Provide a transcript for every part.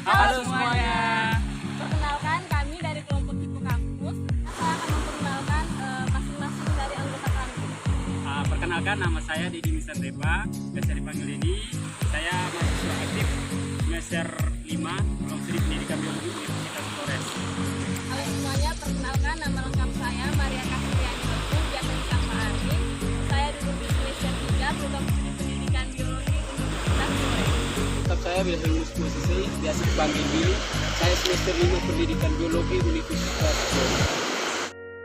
Halo semuanya. Perkenalkan kami dari kelompok Tipe Kampus. Saya akan memperkenalkan masing-masing dari anggota kami. Perkenalkan, nama saya Dedi Mister Deba, biasa dipanggil Dedi. Saya mahasiswa aktif semester 5 Prodi Pendidikan Biologi Universitas Flores. Halo semuanya, perkenalkan nama lengkap saya Maria Kasriani, biasa disapa Arin. Saya duduk di semester 3 Program Studi Pendidikan Biologi Universitas Flores. Tetap saya Wilhelm Musisi, biasa dipanggil Billy. Saya semester 5 Pendidikan Biologi Universitas Flores.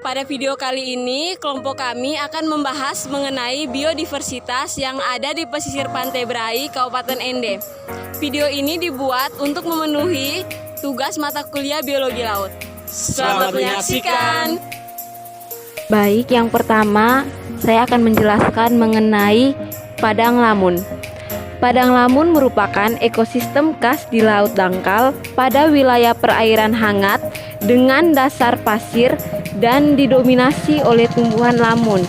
Pada video kali ini, kelompok kami akan membahas mengenai biodiversitas yang ada di pesisir Pantai Brai, Kabupaten Ende. Video ini dibuat untuk memenuhi tugas mata kuliah biologi laut. Selamat menyaksikan. Baik, yang pertama saya akan menjelaskan mengenai padang lamun. Padang lamun merupakan ekosistem khas di laut dangkal pada wilayah perairan hangat dengan dasar pasir dan didominasi oleh tumbuhan lamun.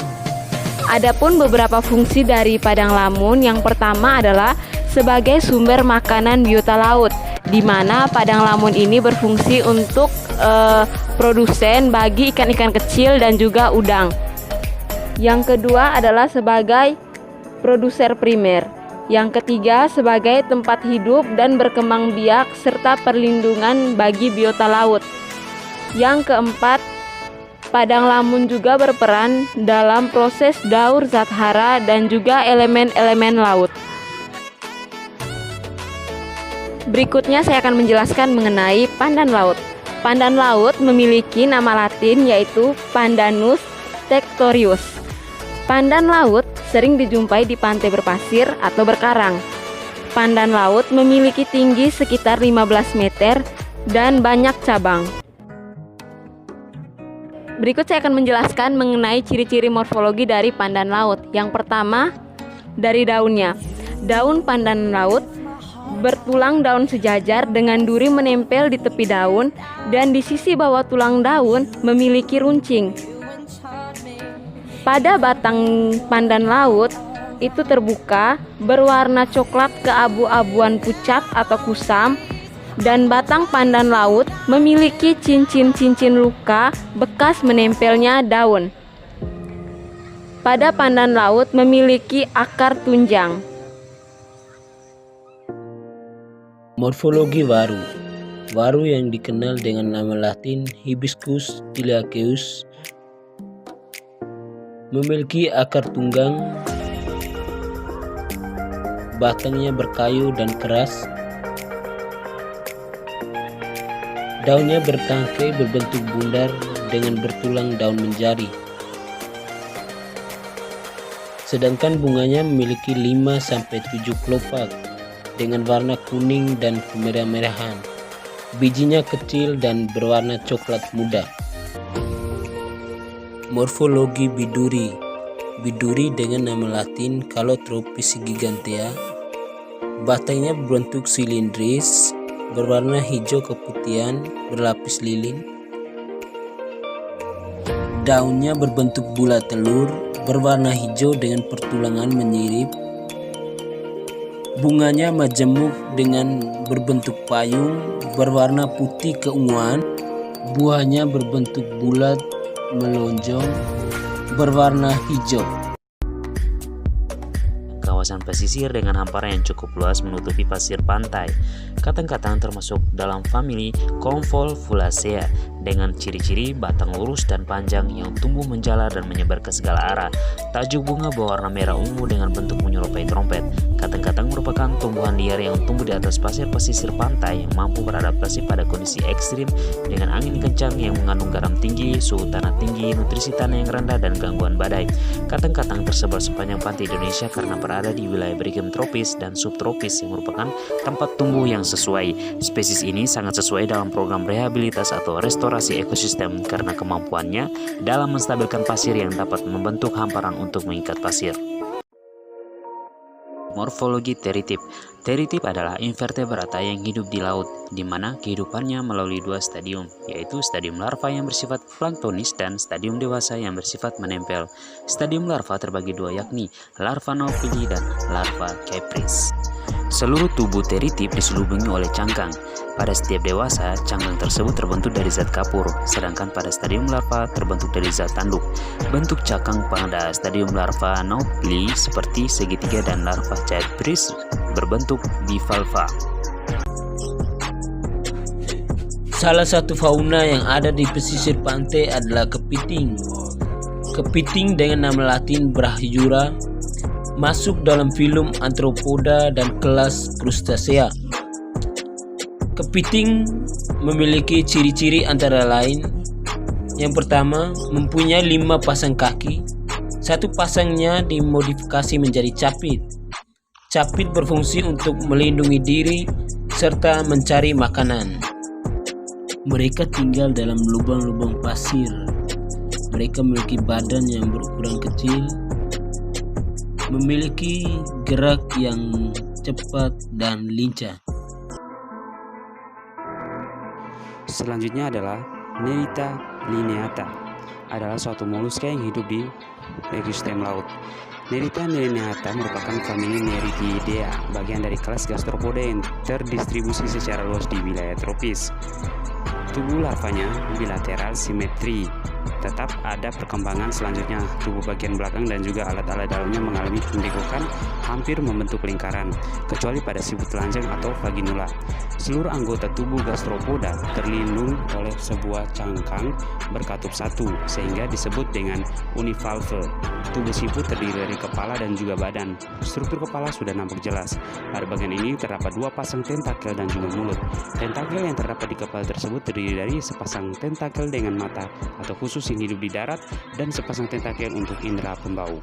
Adapun beberapa fungsi dari padang lamun, yang pertama adalah sebagai sumber makanan biota laut, di mana padang lamun ini berfungsi untuk produsen bagi ikan-ikan kecil dan juga udang. Yang kedua adalah sebagai produser primer. Yang ketiga sebagai tempat hidup dan berkembang biak serta perlindungan bagi biota laut. Yang keempat, padang lamun juga berperan dalam proses daur zat hara dan juga elemen-elemen laut. Berikutnya saya akan menjelaskan mengenai pandan laut. Pandan laut memiliki nama latin yaitu Pandanus tectorius. Pandan laut sering dijumpai di pantai berpasir atau berkarang. Pandan laut memiliki tinggi sekitar 15 meter dan banyak cabang. Berikut saya akan menjelaskan mengenai ciri-ciri morfologi dari pandan laut. Yang pertama, dari daunnya. Daun pandan laut bertulang daun sejajar dengan duri menempel di tepi daun dan di sisi bawah tulang daun memiliki runcing. Pada batang pandan laut itu terbuka, berwarna coklat keabu-abuan pucat atau kusam, dan batang pandan laut memiliki cincin-cincin luka bekas menempelnya daun. Pada pandan laut memiliki akar tunjang. Morfologi waru. Waru yang dikenal dengan nama latin Hibiscus iliaceus memiliki akar tunggang, batangnya berkayu dan keras, daunnya bertangkai berbentuk bundar dengan bertulang daun menjari, sedangkan bunganya memiliki 5-7 kelopak dengan warna kuning dan kemerah-merahan. Bijinya kecil dan berwarna coklat muda. Morfologi biduri. Biduri dengan nama latin Calotropis gigantea. Batangnya berbentuk silindris, berwarna hijau keputihan, berlapis lilin. Daunnya berbentuk bulat telur, berwarna hijau dengan pertulangan menyirip. Bunganya majemuk dengan berbentuk payung, berwarna putih keunguan. Buahnya berbentuk bulat melonjong, berwarna hijau. Kawasan pesisir dengan hamparan yang cukup luas menutupi pasir pantai. Katang-katang termasuk dalam famili Convolvulaceae dengan ciri-ciri batang lurus dan panjang yang tumbuh menjalar dan menyebar ke segala arah. Tajuk bunga berwarna merah ungu dengan bentuk menyerupai trompet. Katang-katang merupakan tumbuhan liar yang tumbuh di atas pasir pesisir pantai yang mampu beradaptasi pada kondisi ekstrim dengan angin kencang yang mengandung garam tinggi, suhu tanah tinggi, nutrisi tanah yang rendah, dan gangguan badai. Katang-katang tersebar sepanjang pantai Indonesia karena berada di wilayah beriklim tropis dan subtropis yang merupakan tempat tumbuh yang sesuai. Spesies ini sangat sesuai dalam program rehabilitas atau restorasi ekosistem karena kemampuannya dalam menstabilkan pasir yang dapat membentuk hamparan untuk mengikat pasir. Morfologi teritip. Teritip adalah invertebrata yang hidup di laut, di mana kehidupannya melalui dua stadium, yaitu stadium larva yang bersifat planktonis dan stadium dewasa yang bersifat menempel. Stadium larva terbagi dua, yakni larva Nauphili dan larva Cypris. Seluruh tubuh teritip diselubungi oleh cangkang. Pada setiap dewasa, cangkang tersebut terbentuk dari zat kapur, sedangkan pada stadium larva terbentuk dari zat tanduk. Bentuk cangkang pada stadium larva Nauphili seperti segitiga dan larva Cypris berbentuk bivalva. Salah satu fauna yang ada di pesisir pantai adalah kepiting. Kepiting dengan nama latin Brachyura masuk dalam filum Arthropoda dan kelas Crustacea. Kepiting memiliki ciri-ciri antara lain: yang pertama, mempunyai 5 pasang kaki. Satu pasangnya dimodifikasi menjadi capit. Capit berfungsi untuk melindungi diri serta mencari makanan. Mereka tinggal dalam lubang-lubang pasir. Mereka memiliki badan yang berukuran kecil, memiliki gerak yang cepat dan lincah. Selanjutnya adalah Nerita lineata, adalah suatu moluska yang hidup di ekosistem laut. Nerita lineata merupakan famili Nerithidae, bagian dari kelas Gastropoda yang terdistribusi secara luas di wilayah tropis. Tubuh larvanya bilateral simetri. Tetap ada perkembangan selanjutnya. Tubuh bagian belakang dan juga alat-alat dalamnya mengalami pembengkokan hampir membentuk lingkaran, kecuali pada siput telanjang atau vaginula. Seluruh anggota tubuh gastropoda terlindung oleh sebuah cangkang berkatup satu, sehingga disebut dengan univalve. Tubuh siput terdiri dari kepala dan juga badan. Struktur kepala sudah nampak jelas. Pada bagian ini terdapat 2 pasang tentakel dan juga mulut. Tentakel yang terdapat di kepala tersebut terdiri dari sepasang tentakel dengan mata atau khusus yang hidup di darat dan sepasang tentakel untuk indera pembau.